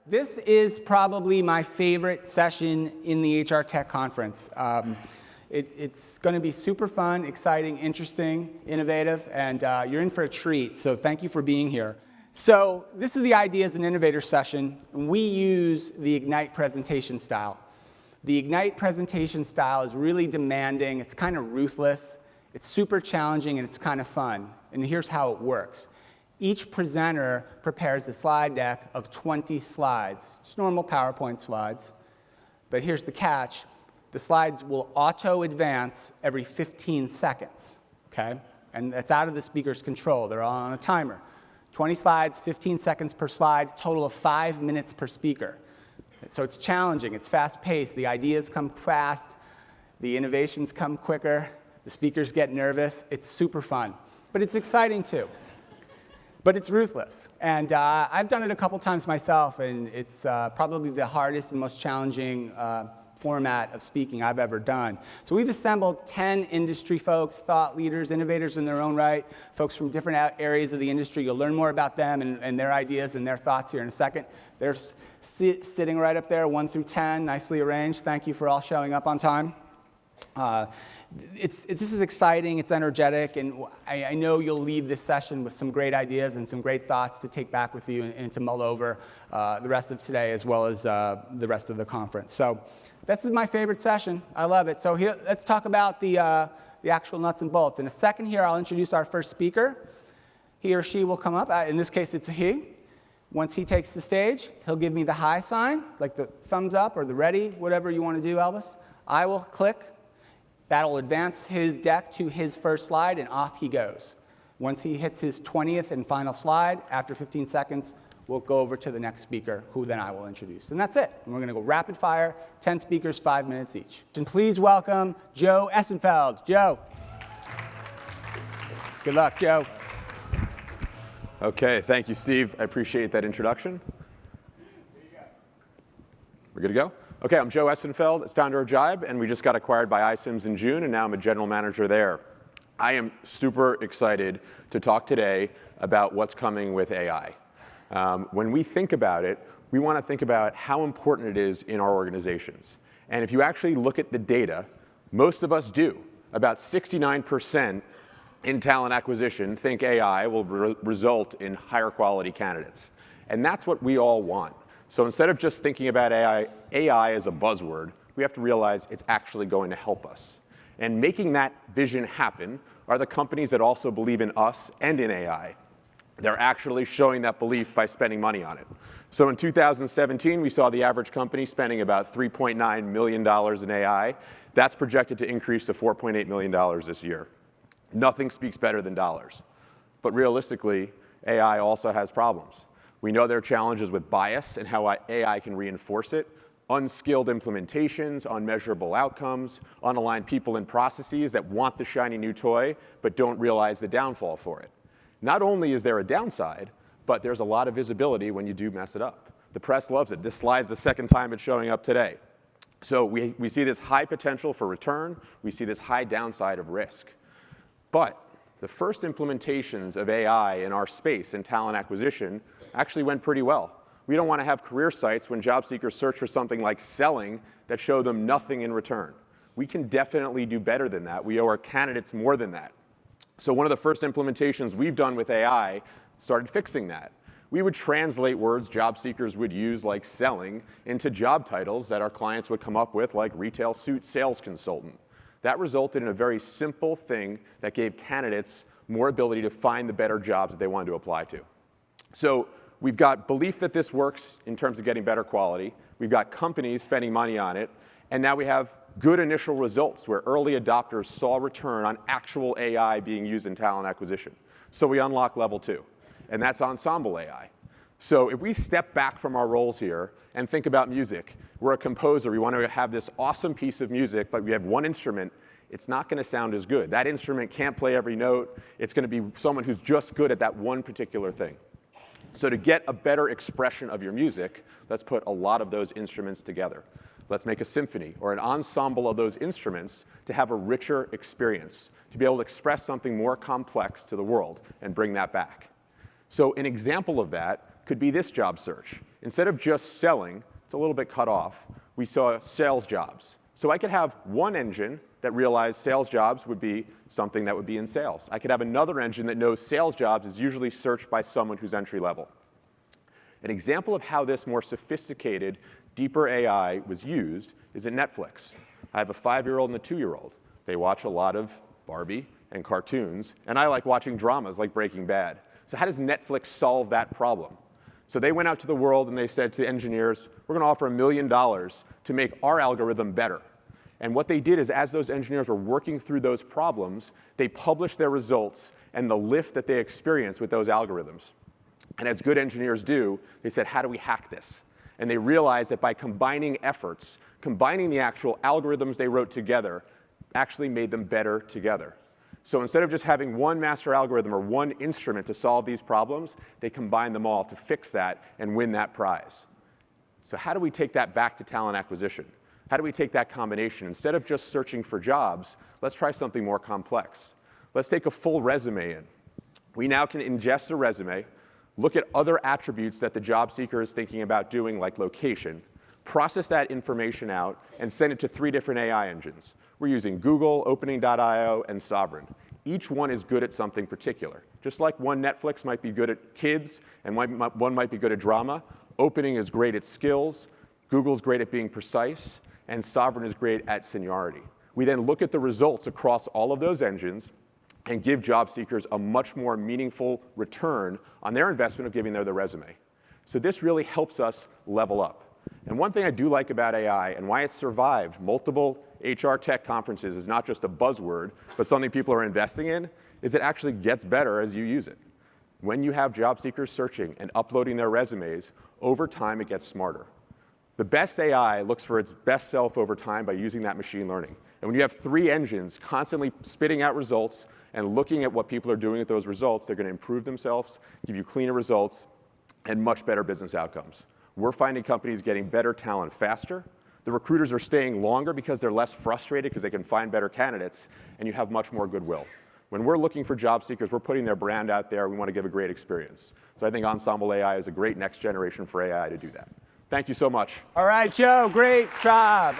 This is probably my favorite session in the HR Tech Conference. It's going to be super fun, exciting, interesting, innovative, and you're in for a treat, so thank you for being here. So this is the Ideas and Innovators session, and we use the Ignite presentation style. The Ignite presentation style is really demanding, it's kind of ruthless, it's super challenging, and it's kind of fun. And here's how it works. Each presenter prepares a slide deck of 20 slides, just normal PowerPoint slides. But here's the catch. The slides will auto-advance every 15 seconds, okay? And that's out of the speaker's control. They're all on a timer. 20 slides, 15 seconds per slide, total of 5 minutes per speaker. So it's challenging, it's fast-paced, the ideas come fast, the innovations come quicker, the speakers get nervous. It's super fun, but it's exciting too. But it's ruthless, and I've done it a couple times myself, and it's probably the hardest and most challenging format of speaking I've ever done. So we've assembled 10 industry folks, thought leaders, innovators in their own right, folks from different areas of the industry. You'll learn more about them and their ideas and their thoughts here in a second. They're sitting right up there, 1 through 10, nicely arranged. Thank you for all showing up on time. This is exciting, it's energetic, and I know you'll leave this session with some great ideas and some great thoughts to take back with you and to mull over the rest of today as well as the rest of the conference. So this is my favorite session. I love it. So here, let's talk about the actual nuts and bolts. In a second here, I'll introduce our first speaker. He or she will come up. In this case, it's a he. Once he takes the stage, he'll give me the hi sign, like the thumbs up or the ready, whatever you want to do, Elvis. I will click. That'll advance his deck to his first slide, and off he goes. Once he hits his 20th and final slide, after 15 seconds, we'll go over to the next speaker, who then I will introduce. And that's it. And we're going to go rapid fire, 10 speakers, 5 minutes each. And please welcome Joe Essenfeld. Joe. Good luck, Joe. Okay, thank you, Steve. I appreciate that introduction. There you go. We're good to go? Okay, I'm Joe Essenfeld, founder of Jibe, and we just got acquired by iCIMS in June, and now I'm a general manager there. I am super excited to talk today about what's coming with AI. When we think about it, we want to think about how important it is in our organizations. And if you actually look at the data, most of us do. About 69% in talent acquisition think AI will result in higher quality candidates. And that's what we all want. So instead of just thinking about AI as a buzzword, we have to realize it's actually going to help us. And making that vision happen are the companies that also believe in us and in AI. They're actually showing that belief by spending money on it. So in 2017, we saw the average company spending about $3.9 million in AI. That's projected to increase to $4.8 million this year. Nothing speaks better than dollars. But realistically, AI also has problems. We know there are challenges with bias and how AI can reinforce it, unskilled implementations, unmeasurable outcomes, unaligned people and processes that want the shiny new toy but don't realize the downfall for it. Not only is there a downside, but there's a lot of visibility when you do mess it up. The press loves it. This slide's the second time it's showing up today. So we see this high potential for return. We see this high downside of risk. But the first implementations of AI in our space in talent acquisition actually went pretty well. We don't want to have career sites when job seekers search for something like selling that show them nothing in return. We can definitely do better than that. We owe our candidates more than that. So one of the first implementations we've done with AI started fixing that. We would translate words job seekers would use, like selling, into job titles that our clients would come up with, like retail suit sales consultant. That resulted in a very simple thing that gave candidates more ability to find the better jobs that they wanted to apply to. So we've got belief that this works in terms of getting better quality. We've got companies spending money on it. And now we have good initial results where early adopters saw return on actual AI being used in talent acquisition. So we unlock level 2. And that's Ensemble AI. So if we step back from our roles here and think about music, we're a composer. We want to have this awesome piece of music, but we have one instrument. It's not going to sound as good. That instrument can't play every note. It's going to be someone who's just good at that one particular thing. So to get a better expression of your music, let's put a lot of those instruments together. Let's make a symphony or an ensemble of those instruments to have a richer experience, to be able to express something more complex to the world and bring that back. So an example of that could be this job search. instead of just selling, it's a little bit cut off, we saw sales jobs. So I could have one engine that realized sales jobs would be something that would be in sales. I could have another engine that knows sales jobs is usually searched by someone who's entry level. An example of how this more sophisticated, deeper AI was used is in Netflix. I have a 5-year-old and a 2-year-old. They watch a lot of Barbie and cartoons, and I like watching dramas like Breaking Bad. So how does Netflix solve that problem? So they went out to the world and they said to engineers, we're going to offer $1 million to make our algorithm better. And what they did is, as those engineers were working through those problems, they published their results and the lift that they experienced with those algorithms. And as good engineers do, they said, how do we hack this? And they realized that by combining efforts, combining the actual algorithms they wrote together, actually made them better together. So instead of just having one master algorithm or one instrument to solve these problems, they combined them all to fix that and win that prize. So how do we take that back to talent acquisition? How do we take that combination? Instead of just searching for jobs, let's try something more complex. Let's take a full resume in. We now can ingest a resume, look at other attributes that the job seeker is thinking about doing, like location, process that information out, and send it to 3 different AI engines. We're using Google, Opening.io, and Sovereign. Each one is good at something particular. Just like one Netflix might be good at kids and one might be good at drama, Opening is great at skills, Google's great at being precise, and Sovereign is great at seniority. We then look at the results across all of those engines and give job seekers a much more meaningful return on their investment of giving their resume. So this really helps us level up. And one thing I do like about AI and why it's survived multiple HR tech conferences is not just a buzzword, but something people are investing in, is it actually gets better as you use it. When you have job seekers searching and uploading their resumes, over time it gets smarter. The best AI looks for its best self over time by using that machine learning. And when you have 3 engines constantly spitting out results and looking at what people are doing with those results, they're going to improve themselves, give you cleaner results, and much better business outcomes. We're finding companies getting better talent faster. The recruiters are staying longer because they're less frustrated because they can find better candidates, and you have much more goodwill. When we're looking for job seekers, we're putting their brand out there. We want to give a great experience. So I think Ensemble AI is a great next generation for AI to do that. Thank you so much. All right, Joe, great job.